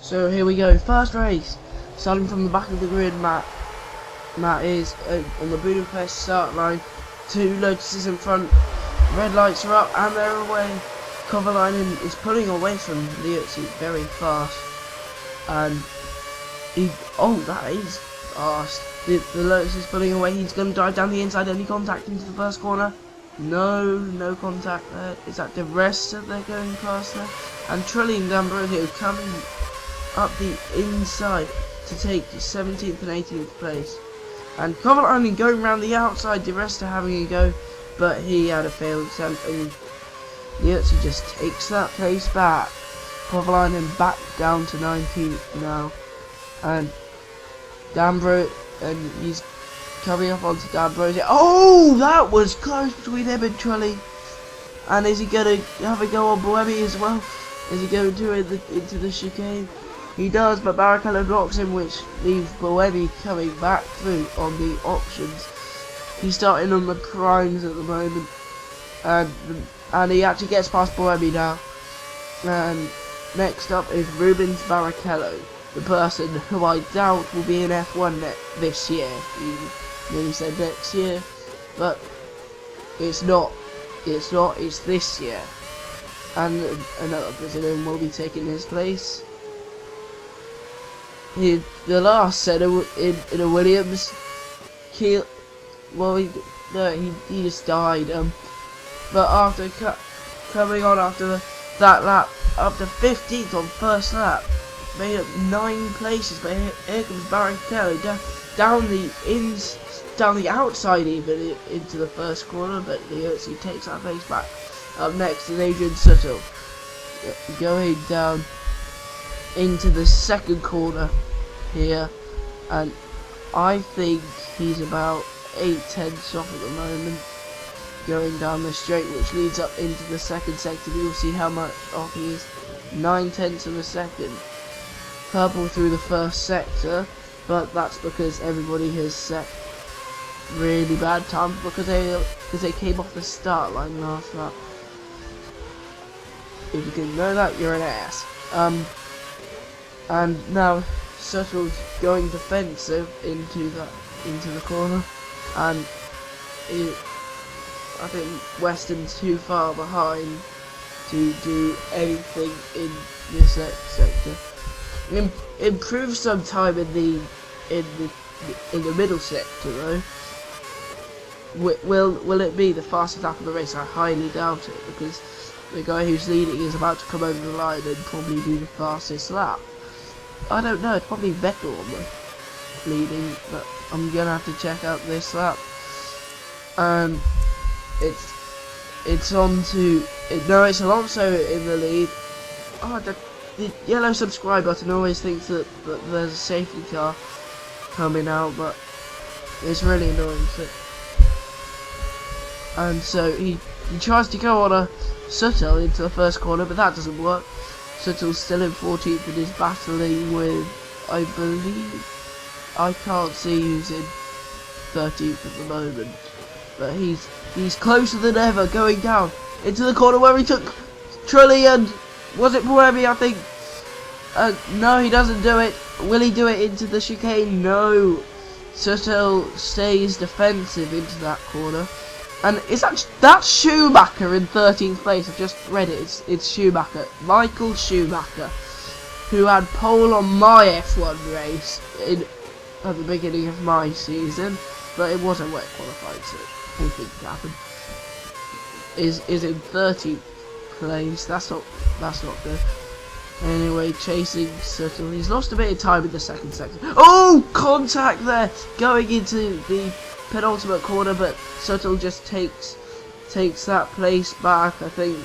So here we go, first race, starting from the back of the grid. Matt is on the Budapest start line, 2 Lotuses in front, red lights are up and they're away. Kovalainen is pulling away from Liuzzi very fast, and that is fast. The Lotus is pulling away, he's going to drive down the inside. Any contact into the first corner? No contact there. Is that the rest that they're going past there? And Trulli and D'Ambrosio coming up the inside to take 17th and 18th place. And Kovalainen going around the outside, the rest are having a go, but he had a failed attempt, and Liuzzi just takes that place back. Kovalainen back down to 19th now, and and he's coming up onto D'Ambrosio. Oh, that was close between him and Trulli. And is he going to have a go on Buemi as well? Is he going to into the chicane? He does, but Barrichello blocks him, which leaves Buemi coming back through on the options. He's starting on the primes at the moment, and he actually gets past Buemi now. And next up is Rubens Barrichello, the person who I doubt will be in F1 this year. He nearly said next year, but it's not. It's this year, and another Brazilian will be taking his place. The last set in a Williams, he just died. But after coming on after that lap, up to 15th on first lap, made up 9 places. But here comes Barrichello down the outside even into the first corner, but Liuzzi takes that place back. Up next is Adrian Sutil, going down into the second corner here, and I think he's about 8/10 off at the moment, going down the straight, which leads up into the second sector. We'll see how much off he is. 9/10 of a second. Purple through the first sector, but that's because everybody has set really bad times because they came off the start line last lap. If you didn't know that, you're an ass. And now Sutil's going defensive into the corner, and I think Weston's too far behind to do anything in this sector. Improve some time in the middle sector though. Will it be the fastest lap of the race? I highly doubt it, because the guy who's leading is about to come over the line and probably do the fastest lap. I don't know, it's probably Vettel on the leading, but I'm gonna have to check out this lap. It's Alonso in the lead. Oh, the yellow subscribe button always thinks that there's a safety car coming out, but it's really annoying. And so he tries to go on a Sutil into the first corner, but that doesn't work. Sutil's still in 14th and is battling with, I believe, I can't see who's in 13th at the moment, but he's closer than ever, going down into the corner where he took Trulli and was it Buemi, I think. No, he doesn't do it. Will he do it into the chicane? No. Sutil stays defensive into that corner. And that's Schumacher in 13th place. I've just read it. It's Schumacher. Michael Schumacher, who had pole on my F1 race at the beginning of my season, but it wasn't wet qualified, so anything could happen. Is in 13th place. That's not good. Anyway, chasing Sutil. He's lost a bit of time in the second sector. Oh, contact there, going into the penultimate corner, but Sutil just takes that place back. I think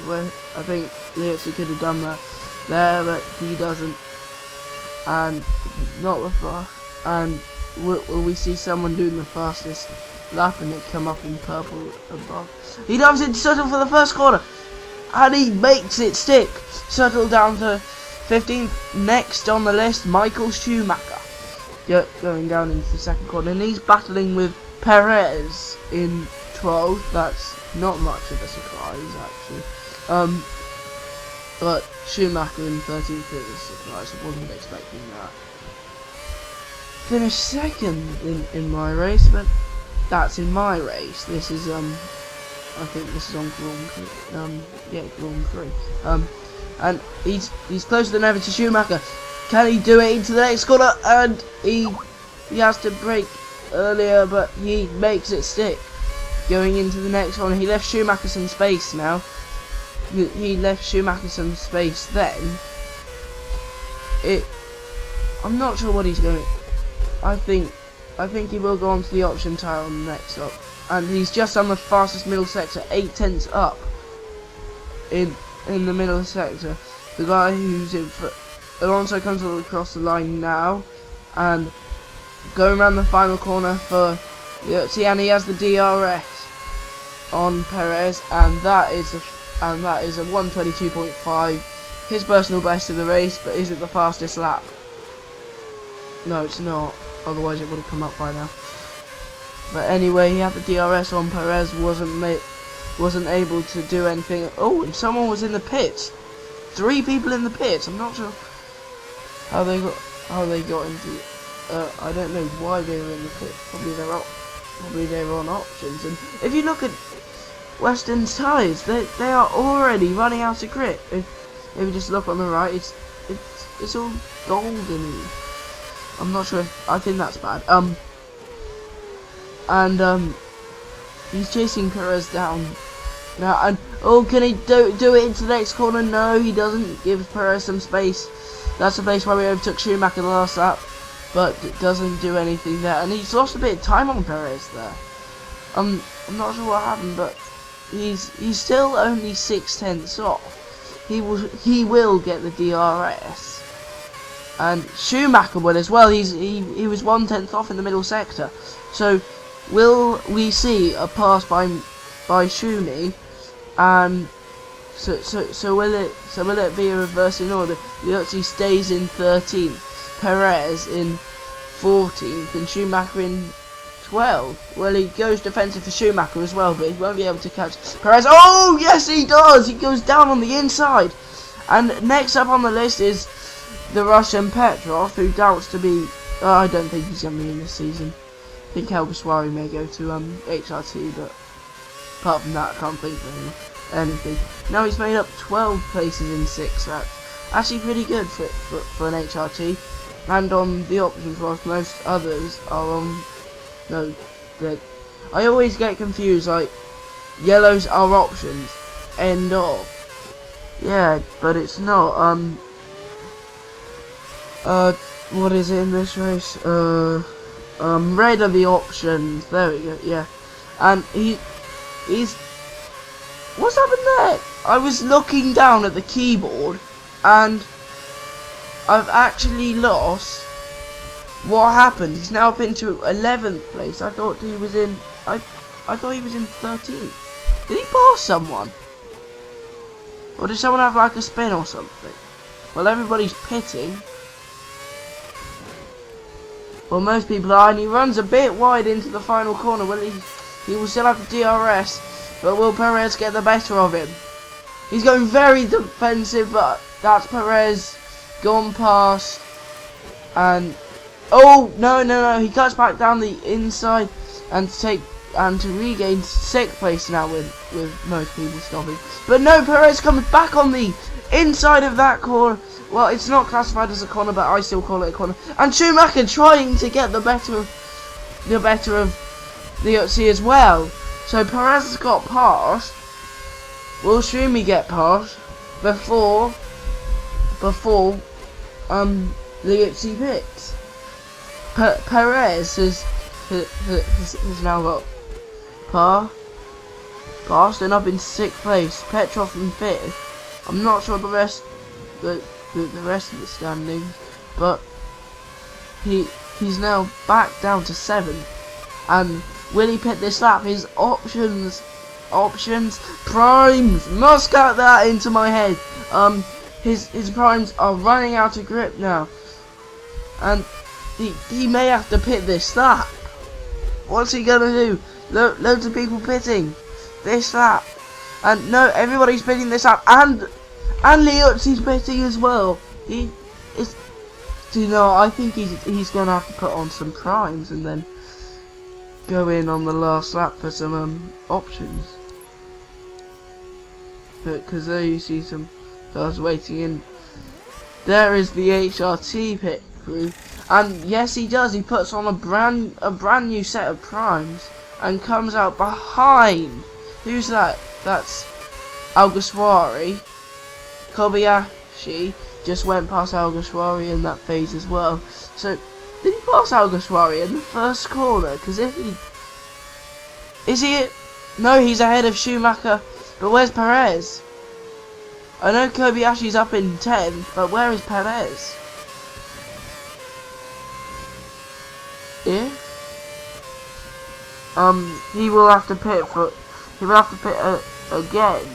Liuzzi could have done that there, but he doesn't. And not the fast. And will we see someone doing the fastest lap and it come up in purple above? He dives into Sutil for the first corner, and he makes it stick. Sutil down to 15th. Next on the list, Michael Schumacher, going down into the second corner, and he's battling with Perez in 12th. That's not much of a surprise, actually. But Schumacher in 13th is a surprise. I wasn't expecting that. Finished second in my race, but that's in my race. This is I think this is on Grand Prix. Yeah, Grand Prix. And he's closer than ever to Schumacher. Can he do it into the next corner? And he has to brake earlier, but he makes it stick. Going into the next one, he left Schumacher some space now. He left Schumacher some space then. I'm not sure what he's going. I think he will go on to the option tyre on the next up, and he's just on the fastest middle sector, 8/10 up in the middle sector. The guy who's in for Alonso comes all across the line now, and going around the final corner for and he has the DRS on Perez, and that is a 1:22.5, his personal best of the race, but is it the fastest lap? No, it's not. Otherwise, it would have come up by now. But anyway, he had the DRS on. Perez wasn't able to do anything. Oh, and someone was in the pits. 3 people in the pits. I'm not sure how they got into. I don't know why they were in the pits. Probably they were on options. And if you look at Western's tyres, they are already running out of grip. If you just look on the right, it's all golden. I'm not sure. I think that's bad. He's chasing Perez down now, and oh, can he do it into the next corner? No, he doesn't. Gives Perez some space. That's the place where we overtook Schumacher the last lap, but it doesn't do anything there, and he's lost a bit of time on Perez there. I'm not sure what happened, but he's still only 6/10 off. He will get the DRS. And Schumacher will as well. He was 1/10 off in the middle sector. So will we see a pass by Schumi? And so will it be a reverse in order? He stays in 13th, Perez in 14th, and Schumacher in 12th. Well, he goes defensive for Schumacher as well, but he won't be able to catch Perez. Oh yes, he does. He goes down on the inside. And next up on the list is the Russian Petrov, who doubts to be. I don't think he's going to be in this season. I think Helbaswari may go to HRT, but apart from that, I can't think of anything. Now he's made up 12 places in 6 laps. Actually, pretty good for an HRT. And on the options, whilst most others are on. No, I always get confused. Like yellows are options. End of. Yeah, but it's not. What is it in this race? Red are the options. There we go. Yeah, and he's. What's happened there? I was looking down at the keyboard, and I've actually lost. What happened? He's now up into 11th place. I thought he was in. I thought he was in 13th. Did he pass someone? Or did someone have like a spin or something? Well, everybody's pitting. Well, most people are, and he runs a bit wide into the final corner. Well, he will still have the DRS, but will Perez get the better of him? He's going very defensive, but that's Perez gone past. And oh no, he cuts back down the inside and to regain 6th place now with most people stopping. But no, Perez comes back on the inside of that corner. Well, it's not classified as a corner, but I still call it a corner. And Schumacher trying to get the better of the OC as well. So Perez has got past. Will Schumi get past before the OC picks? Perez has now got passed and up in 6th place. Petrov in 5th. I'm not sure the rest of the standings, but he's now back down to 7th. And will he pit this lap? His options, primes, must cut that into my head. His primes are running out of grip now, and he may have to pit this lap. What's he gonna do? Loads of people pitting this lap, and no, everybody's pitting this lap, and And Liuzzi's pitting as well. He is. Do you know? I think he's gonna have to put on some primes and then go in on the last lap for some options. Because there you see some cars waiting in. There is the HRT pit crew, and yes, he does. He puts on a brand new set of primes and comes out behind. Who's that? That's Alguersuari. Kobayashi just went past Alguersuari in that phase as well. So did he pass Alguersuari in the first corner? Because if he is he? No, he's ahead of Schumacher. But where's Perez? I know Kobayashi's up in 10th, but where is Perez? If he will have to pit again.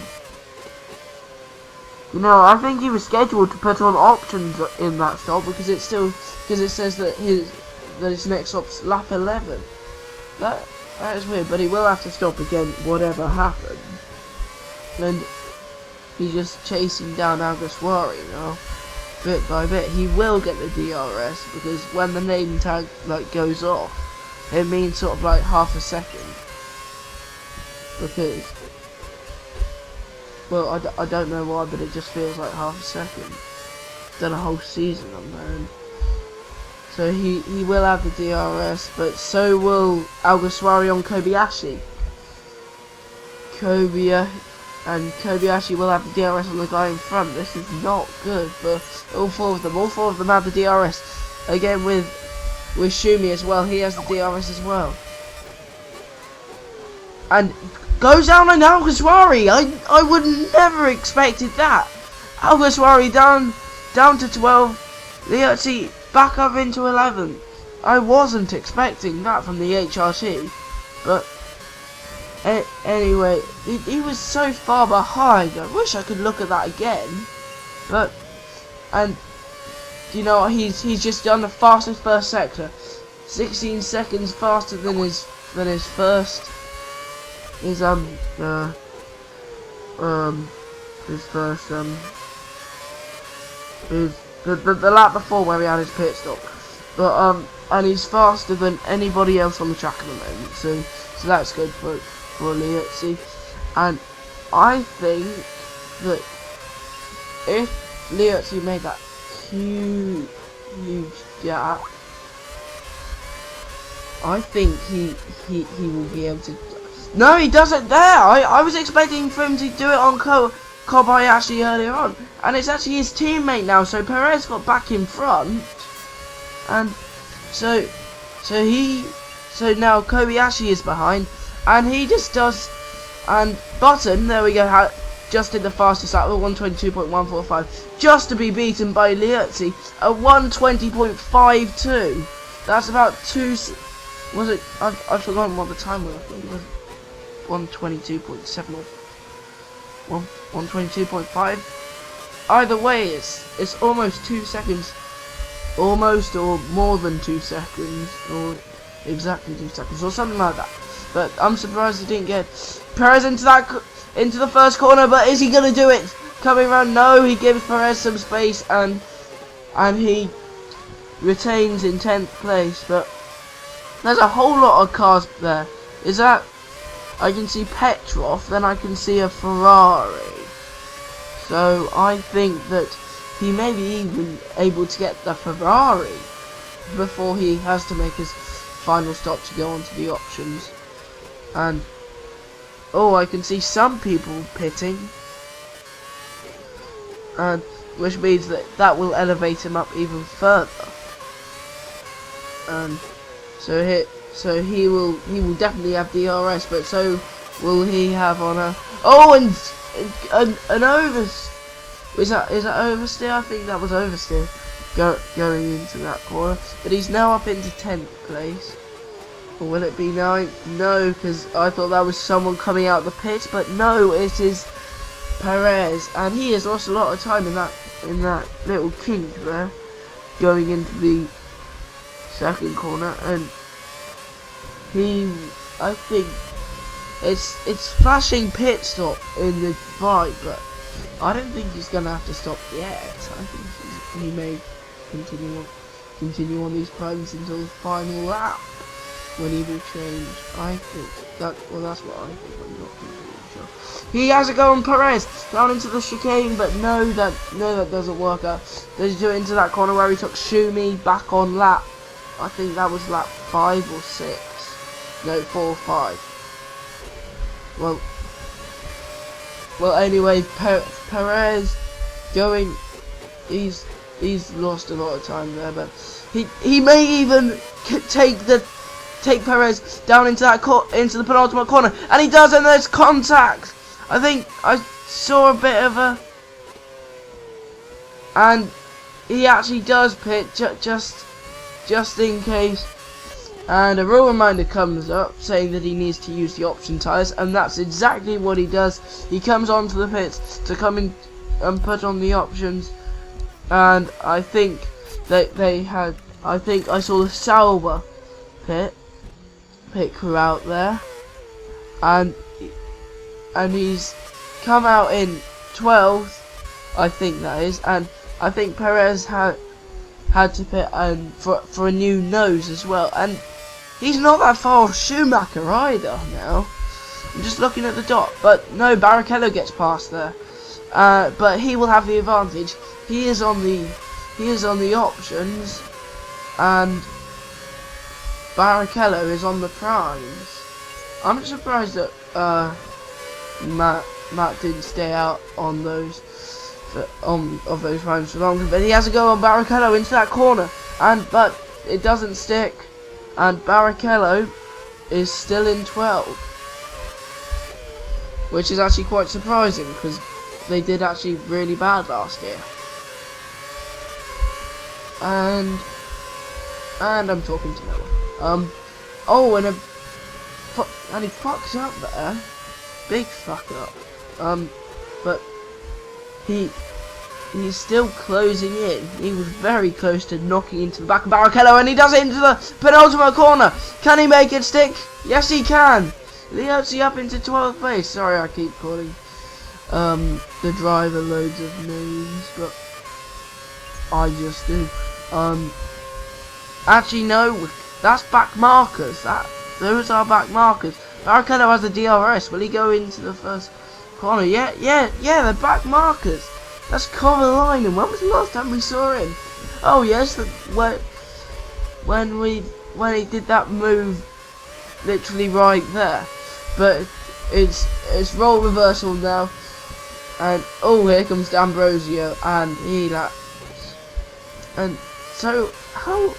You know, I think he was scheduled to put on options in that stop because it says that his next stop's lap 11. That is weird, but he will have to stop again, whatever happens. And he's just chasing down Alguersuari now, bit by bit. He will get the DRS because when the name tag goes off, it means sort of like half a second. Because, well, I don't know why, but it just feels like half a second. Done a whole season on there. So he will have the DRS, but so will Alguersuari on Kobayashi. Kobayashi will have the DRS on the guy in front. This is not good for all four of them. All four of them have the DRS. Again with Schumi as well. He has the DRS as well. And goes down on Alguersuari. I would never expected that. Alguersuari down to 12. Liuzzi back up into 11th. I wasn't expecting that from the HRT, but anyway, he was so far behind. I wish I could look at that again, but you know, he's just done the fastest first sector, 16 seconds faster than his first. His the lap before where he had his pit stop, but and he's faster than anybody else on the track at the moment. So that's good for Liuzzi, and I think that if Liuzzi made that huge gap, I think he will be able to. No, he doesn't there. I was expecting for him to do it on Kobayashi earlier on, and it's actually his teammate now. So Perez got back in front, and so now Kobayashi is behind, and he just does. And Button, there we go, just did the fastest lap, 122.145, just to be beaten by Liuzzi at 120.52. That's about two. Was it? I've forgotten what the time was. I think it was 122.7 or 122.5. Either way, it's almost 2 seconds, almost or more than 2 seconds, or exactly 2 seconds, or something like that. But I'm surprised he didn't get Perez into the first corner. But is he gonna do it? Coming around? No, he gives Perez some space, and he retains in 10th place. But there's a whole lot of cars there. Is that? I can see Petrov, then I can see a Ferrari. So I think that he may be even able to get the Ferrari before he has to make his final stop to go on to the options. And oh, I can see some people pitting, and which means that will elevate him up even further. And so he will definitely have DRS, but so will he have on a an overs. Is that oversteer? I think that was oversteer going into that corner. But he's now up into 10th place. Or will it be 9th? No, because I thought that was someone coming out the pit, but no, it is Perez, and he has lost a lot of time in that little kink there, going into the second corner, and I think it's flashing pit stop in the bike, but I don't think he's gonna have to stop yet. I think he may continue on these primes until the final lap, when he will change. I think that, well, that's what I think. I'm not completely sure. He has a go on Perez down into the chicane, but no, that doesn't work out. Does he do it into that corner where he took Shumi back on lap? I think that was lap 5 or 6. No, 4 or 5. Well, anyway, Perez going. He's lost a lot of time there, but he may even take Perez down into the penultimate corner, and he does, and there's contact. I think I saw a bit of a, and he actually does pit just in case. And a rule reminder comes up saying that he needs to use the option tyres, and that's exactly what he does. He comes onto the pits to come in and put on the options, and I think that I think I saw the Sauber pit crew out there, and he's come out in 12th, I think that is, and I think Perez had to pit for a new nose as well, and he's not that far off Schumacher either now. I'm just looking at the dot, but no, Barrichello gets past there, but he will have the advantage. He is on the options, and Barrichello is on the primes. I'm surprised that Matt didn't stay out on those of those primes for longer, but he has a go on Barrichello into that corner, but it doesn't stick, and Barrichello is still in 12, which is actually quite surprising because they did actually really bad last year. And I'm talking to Noah. Oh, and he fucks up there, big fuck up. But he's still closing in. He was very close to knocking into the back of Barrichello, and he does it into the penultimate corner. Can he make it stick? Yes, he can. He actually up into 12th place. Sorry, I keep calling the driver loads of names, but I just do. Actually, no, that's back markers. Those are back markers. Barrichello has a DRS. Will he go into the first corner? Yeah, they're back markers. That's Kovalainen. When was the last time we saw him? Oh yes, when he did that move, literally right there. But it's role reversal now, and oh, here comes D'Ambrosio, and he laps. And so how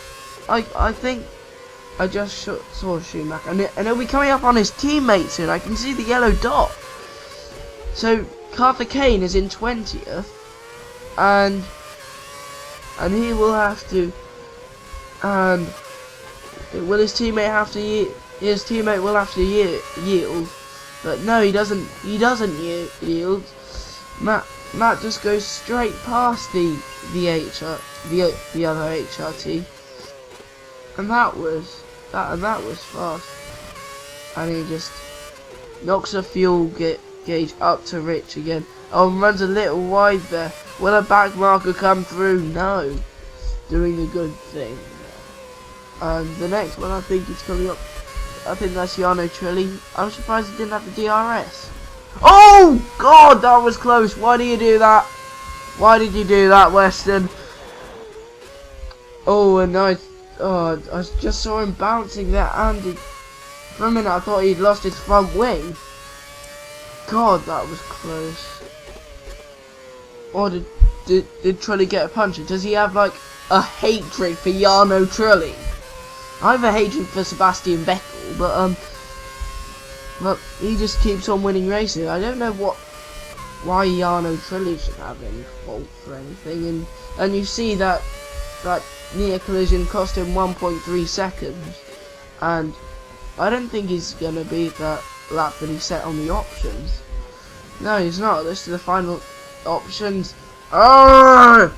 I think I just saw Schumacher, and he'll be coming up on his teammate soon. I can see the yellow dot. So Carter Kane is in 20th, and he will have to, and will his teammate have to his teammate will have to yield, but no, he doesn't yield. Matt just goes straight past the other HRT, and that was fast, and he just knocks a fuel gauge up to Rich again. Oh, runs a little wide there. Will a back marker come through? No. Doing a good thing. And the next one I think is coming up. I think that's Jarno Trulli. I'm surprised he didn't have the DRS. Oh God, that was close. Why do you do that? Why did you do that, Weston? Oh, and I just saw him bouncing there, and for a minute I thought he'd lost his front wing. God, that was close. Or did Trulli get a punch? Does he have like a hatred for Jarno Trulli? I have a hatred for Sebastian Vettel, but he just keeps on winning races. I don't know why Jarno Trulli should have any fault for anything, and you see that near collision cost him 1.3 seconds, and I don't think he's gonna beat that lap that he set on the options. No, he's not. This is the final options. Arrgh!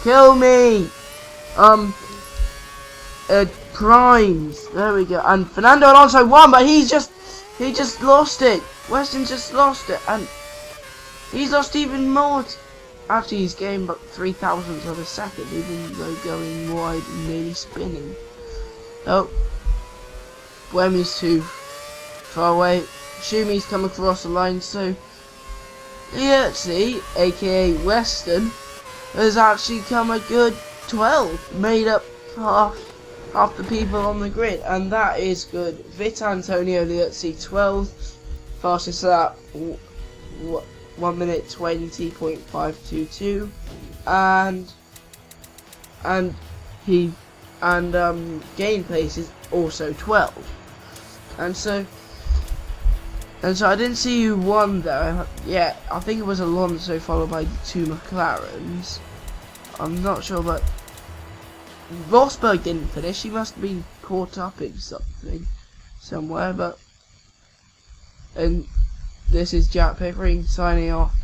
Kill me! Primes. There we go. And Fernando Alonso won, but he just lost it. Weston just lost it, and He's lost even more. Actually, he's gained about 3,000ths of a second, even though going wide and nearly spinning. Oh, Wemmy's too far away. Shumi's come across the line, so Yurtsy, aka Western, has actually come a good 12, made up half the people on the grid, and that is good. Vit Antonio Yurtsy 12, fastest lap 1 minute 20.522, and gain pace is also 12, and so I didn't see who won there. Yeah, I think it was Alonso followed by the 2 McLarens. I'm not sure, but Rosberg didn't finish. He must have been caught up in something somewhere. But and this is Jack Pickering signing off.